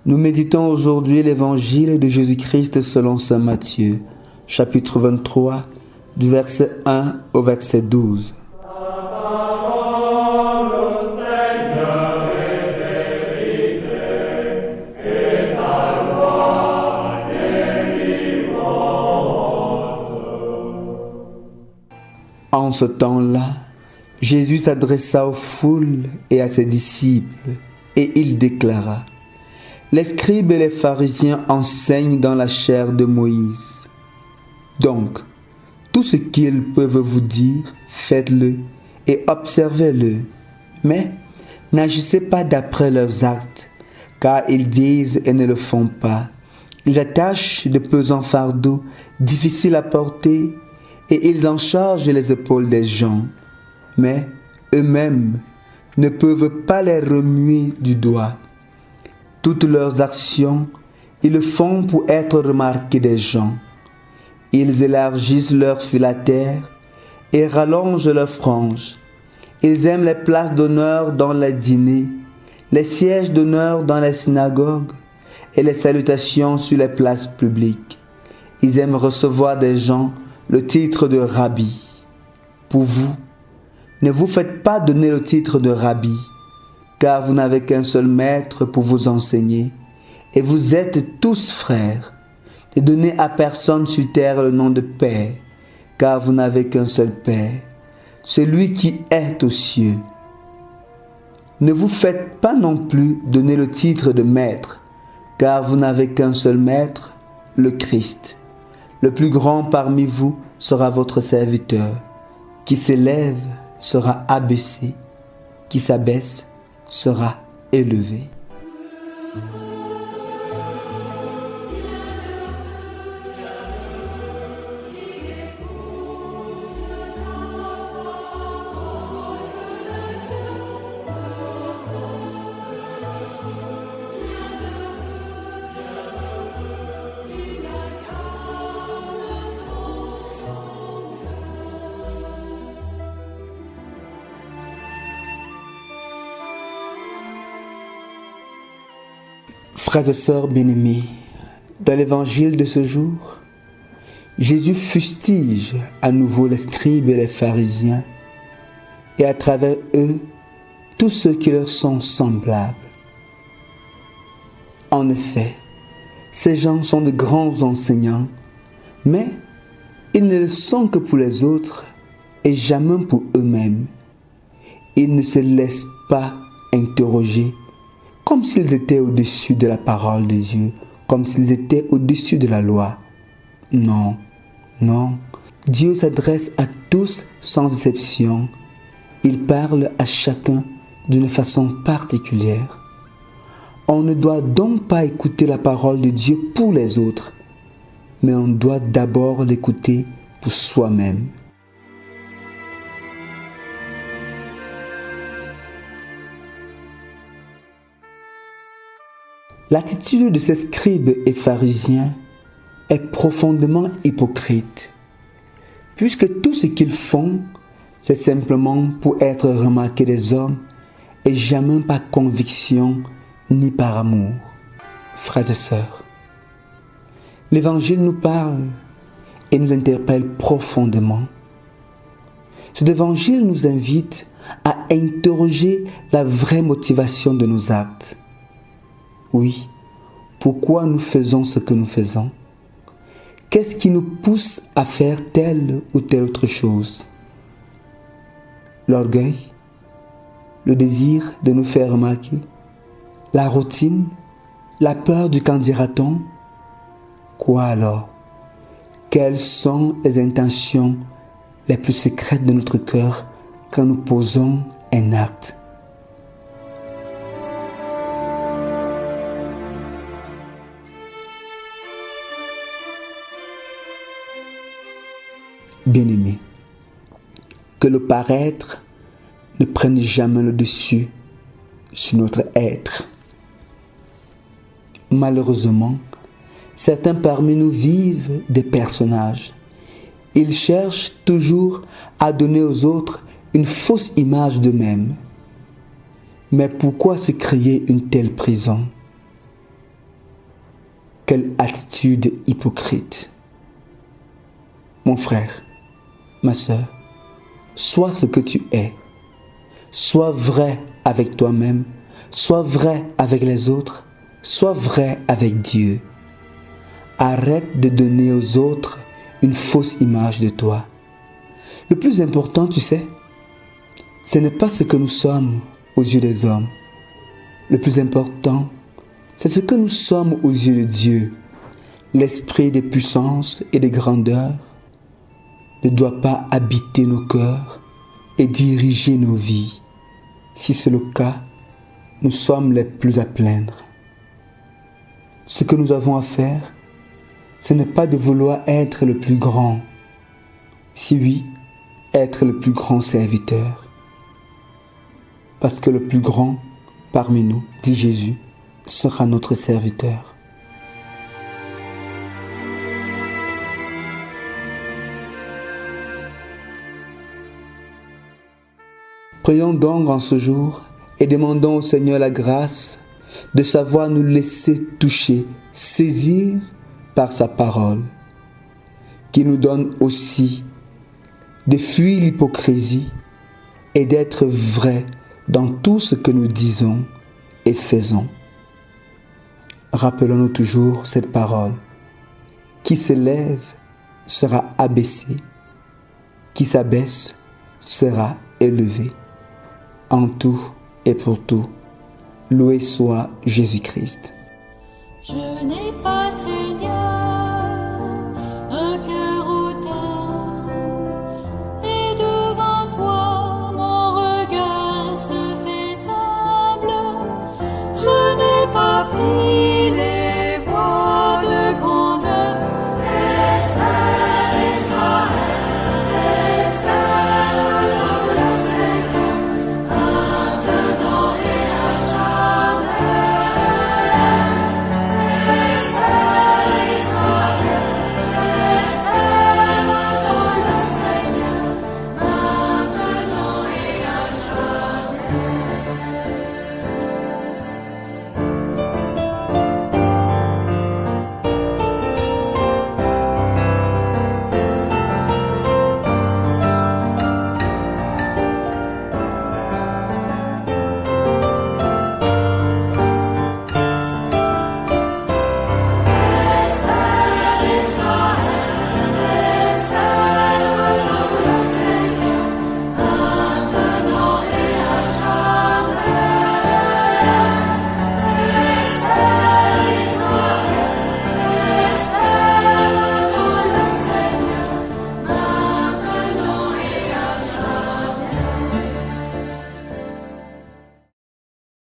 Nous méditons aujourd'hui l'évangile de Jésus-Christ selon saint Matthieu, chapitre 23, du verset 1 au verset 12. En ce temps-là, Jésus s'adressa aux foules et à ses disciples, et il déclara: les scribes et les pharisiens enseignent dans la chair de Moïse. Donc, tout ce qu'ils peuvent vous dire, faites-le et observez-le. Mais n'agissez pas d'après leurs actes, car ils disent et ne le font pas. Ils attachent de pesants fardeaux difficiles à porter et ils en chargent les épaules des gens. Mais eux-mêmes ne peuvent pas les remuer du doigt. Toutes leurs actions, ils le font pour être remarqués des gens. Ils élargissent leurs filatères et rallongent leurs franges. Ils aiment les places d'honneur dans les dîners, les sièges d'honneur dans les synagogues et les salutations sur les places publiques. Ils aiment recevoir des gens le titre de rabbi. Pour vous, ne vous faites pas donner le titre de rabbi, car vous n'avez qu'un seul maître pour vous enseigner, et vous êtes tous frères. Ne donnez à personne sur terre le nom de Père, car vous n'avez qu'un seul Père, celui qui est aux cieux. Ne vous faites pas non plus donner le titre de Maître, car vous n'avez qu'un seul Maître, le Christ. Le plus grand parmi vous sera votre serviteur. Qui s'élève sera abaissé, qui s'abaisse sera élevé. Frères et sœurs bien-aimés, dans l'évangile de ce jour, Jésus fustige à nouveau les scribes et les pharisiens, et à travers eux, tous ceux qui leur sont semblables. En effet, ces gens sont de grands enseignants, mais ils ne le sont que pour les autres et jamais pour eux-mêmes. Ils ne se laissent pas interroger, comme s'ils étaient au-dessus de la parole de Dieu, comme s'ils étaient au-dessus de la loi. Non, non. Dieu s'adresse à tous sans exception. Il parle à chacun d'une façon particulière. On ne doit donc pas écouter la parole de Dieu pour les autres, mais on doit d'abord l'écouter pour soi-même. L'attitude de ces scribes et pharisiens est profondément hypocrite, puisque tout ce qu'ils font, c'est simplement pour être remarqués des hommes et jamais par conviction ni par amour. Frères et sœurs, l'Évangile nous parle et nous interpelle profondément. Cet Évangile nous invite à interroger la vraie motivation de nos actes. Oui, pourquoi nous faisons ce que nous faisons? Qu'est-ce qui nous pousse à faire telle ou telle autre chose? L'orgueil, le désir de nous faire remarquer, la routine, la peur du qu'en dira-t-on? Quoi alors? Quelles sont les intentions les plus secrètes de notre cœur quand nous posons un acte? Bien-aimés, que le paraître ne prenne jamais le dessus sur notre être. Malheureusement, certains parmi nous vivent des personnages. Ils cherchent toujours à donner aux autres une fausse image d'eux-mêmes. Mais pourquoi se créer une telle prison? Quelle attitude hypocrite. Mon frère, ma sœur, sois ce que tu es. Sois vrai avec toi-même, sois vrai avec les autres, sois vrai avec Dieu. Arrête de donner aux autres une fausse image de toi. Le plus important, tu sais, ce n'est pas ce que nous sommes aux yeux des hommes. Le plus important, c'est ce que nous sommes aux yeux de Dieu. L'esprit de puissance et de grandeur ne doit pas habiter nos cœurs et diriger nos vies. Si c'est le cas, nous sommes les plus à plaindre. Ce que nous avons à faire, ce n'est pas de vouloir être le plus grand. Si oui, être le plus grand serviteur. Parce que le plus grand parmi nous, dit Jésus, sera notre serviteur. Prions donc en ce jour et demandons au Seigneur la grâce de savoir nous laisser toucher, saisir par sa parole, qui nous donne aussi de fuir l'hypocrisie et d'être vrais dans tout ce que nous disons et faisons. Rappelons-nous toujours cette parole. Qui se lève sera abaissé, qui s'abaisse sera élevé. En tout et pour tout, loué soit Jésus-Christ. Je n'ai pas